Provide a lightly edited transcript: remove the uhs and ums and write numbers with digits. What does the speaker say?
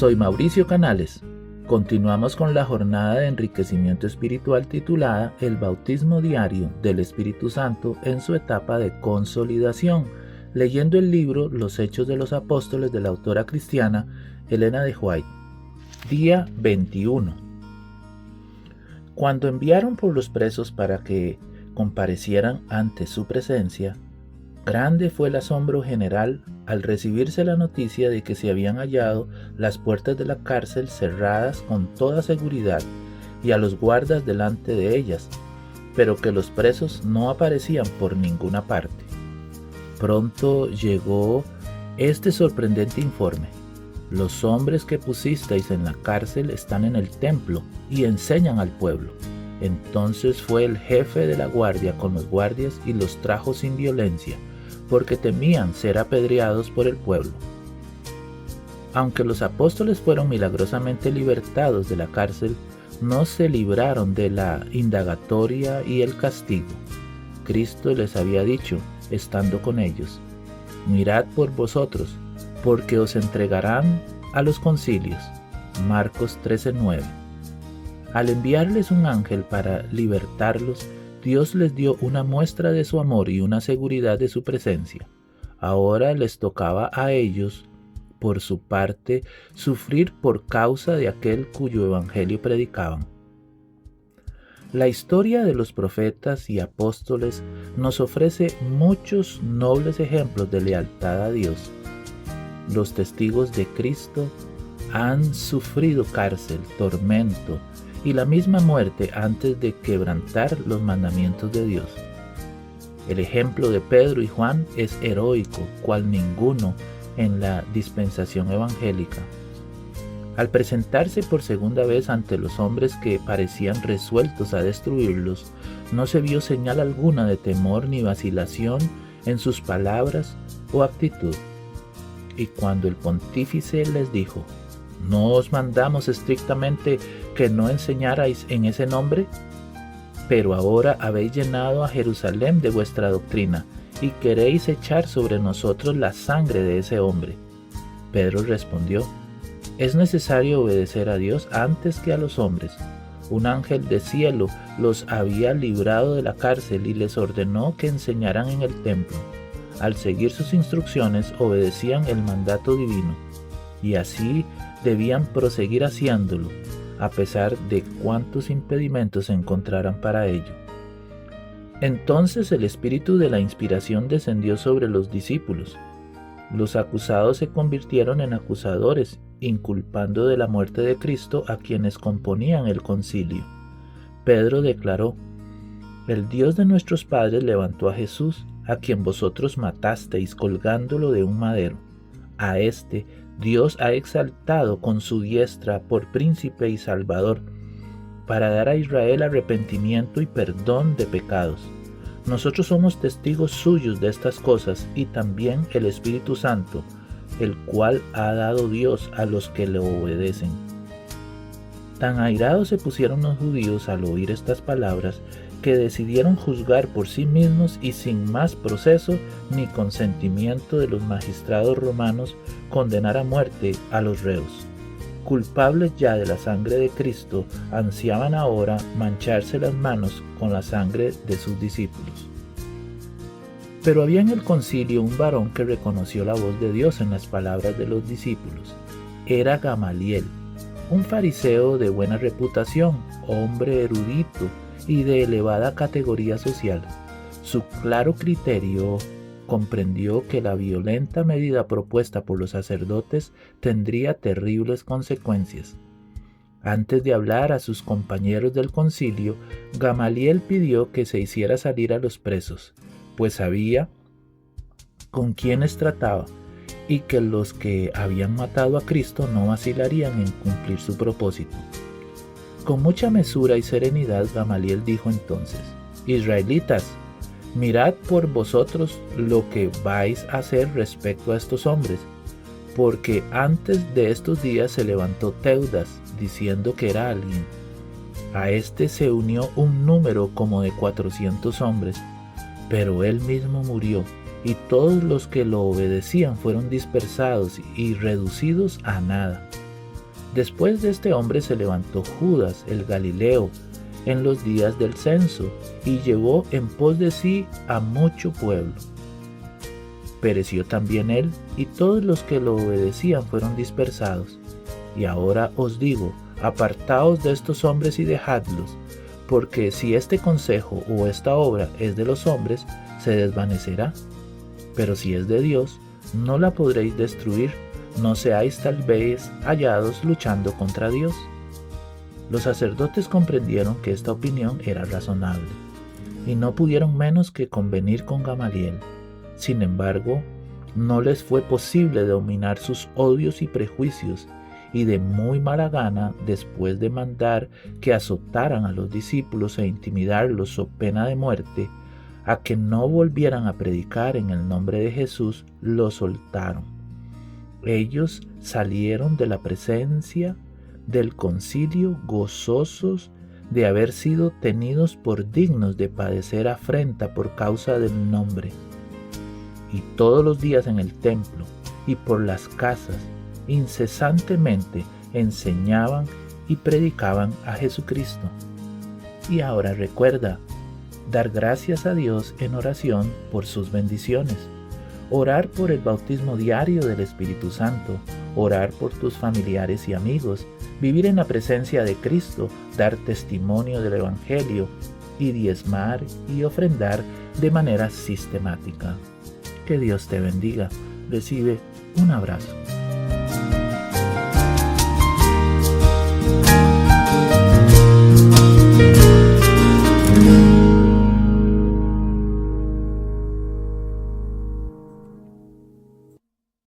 Soy Mauricio Canales. Continuamos con la jornada de enriquecimiento espiritual titulada El bautismo diario del Espíritu Santo en su etapa de consolidación, leyendo el libro Los Hechos de los Apóstoles de la autora cristiana Elena de White. Día 21. Cuando enviaron por los presos para que comparecieran ante su presencia, grande fue el asombro general al recibirse la noticia de que se habían hallado las puertas de la cárcel cerradas con toda seguridad y a los guardas delante de ellas, pero que los presos no aparecían por ninguna parte. Pronto llegó este sorprendente informe: los hombres que pusisteis en la cárcel están en el templo y enseñan al pueblo. Entonces fue el jefe de la guardia con los guardias y los trajo sin violencia, porque temían ser apedreados por el pueblo. Aunque los apóstoles fueron milagrosamente libertados de la cárcel, no se libraron de la indagatoria y el castigo. Cristo les había dicho, estando con ellos: mirad por vosotros, porque os entregarán a los concilios. Marcos 13:9. Al enviarles un ángel para libertarlos, Dios les dio una muestra de su amor y una seguridad de su presencia. Ahora les tocaba a ellos, por su parte, sufrir por causa de aquel cuyo evangelio predicaban. La historia de los profetas y apóstoles nos ofrece muchos nobles ejemplos de lealtad a Dios. Los testigos de Cristo han sufrido cárcel, tormento y la misma muerte antes de quebrantar los mandamientos de Dios. El ejemplo de Pedro y Juan es heroico, cual ninguno en la dispensación evangélica. Al presentarse por segunda vez ante los hombres que parecían resueltos a destruirlos, no se vio señal alguna de temor ni vacilación en sus palabras o actitud. Y cuando el pontífice les dijo: ¿no os mandamos estrictamente que no enseñarais en ese nombre? Pero ahora habéis llenado a Jerusalén de vuestra doctrina y queréis echar sobre nosotros la sangre de ese hombre. Pedro respondió: es necesario obedecer a Dios antes que a los hombres. Un ángel del cielo los había librado de la cárcel y les ordenó que enseñaran en el templo. Al seguir sus instrucciones obedecían el mandato divino, y así debían proseguir haciéndolo, a pesar de cuantos impedimentos se encontraran para ello. Entonces el espíritu de la inspiración descendió sobre los discípulos. Los acusados se convirtieron en acusadores, inculpando de la muerte de Cristo a quienes componían el concilio. Pedro declaró: el Dios de nuestros padres levantó a Jesús, a quien vosotros matasteis colgándolo de un madero. A este Dios ha exaltado con su diestra por príncipe y salvador, para dar a Israel arrepentimiento y perdón de pecados. Nosotros somos testigos suyos de estas cosas, y también el Espíritu Santo, el cual ha dado Dios a los que le obedecen. Tan airados se pusieron los judíos al oír estas palabras, que decidieron juzgar por sí mismos y sin más proceso ni consentimiento de los magistrados romanos condenar a muerte a los reos. Culpables ya de la sangre de Cristo, ansiaban ahora mancharse las manos con la sangre de sus discípulos. Pero había en el concilio un varón que reconoció la voz de Dios en las palabras de los discípulos. Era Gamaliel, un fariseo de buena reputación, hombre erudito y de elevada categoría social. Su claro criterio comprendió que la violenta medida propuesta por los sacerdotes tendría terribles consecuencias. Antes de hablar a sus compañeros del concilio, Gamaliel pidió que se hiciera salir a los presos, pues sabía con quiénes trataba y que los que habían matado a Cristo no vacilarían en cumplir su propósito. Con mucha mesura y serenidad, Gamaliel dijo entonces: israelitas, mirad por vosotros lo que vais a hacer respecto a estos hombres, porque antes de estos días se levantó Teudas, diciendo que era alguien. A este se unió un número como de 400 hombres, pero él mismo murió, y todos los que lo obedecían fueron dispersados y reducidos a nada. Después de este hombre se levantó Judas el Galileo en los días del censo y llevó en pos de sí a mucho pueblo. Pereció también él, y todos los que lo obedecían fueron dispersados. Y ahora os digo, apartaos de estos hombres y dejadlos, porque si este consejo o esta obra es de los hombres, se desvanecerá. Pero si es de Dios, no la podréis destruir, no seáis tal vez hallados luchando contra Dios. Los sacerdotes comprendieron que esta opinión era razonable, y no pudieron menos que convenir con Gamaliel. Sin embargo, no les fue posible dominar sus odios y prejuicios, y de muy mala gana, después de mandar que azotaran a los discípulos e intimidarlos so pena de muerte, a que no volvieran a predicar en el nombre de Jesús, los soltaron. Ellos salieron de la presencia del concilio gozosos de haber sido tenidos por dignos de padecer afrenta por causa del nombre. Y todos los días en el templo y por las casas incesantemente enseñaban y predicaban a Jesucristo. Y ahora recuerda, dar gracias a Dios en oración por sus bendiciones, orar por el bautismo diario del Espíritu Santo, orar por tus familiares y amigos, vivir en la presencia de Cristo, dar testimonio del Evangelio y diezmar y ofrendar de manera sistemática. Que Dios te bendiga. Recibe un abrazo.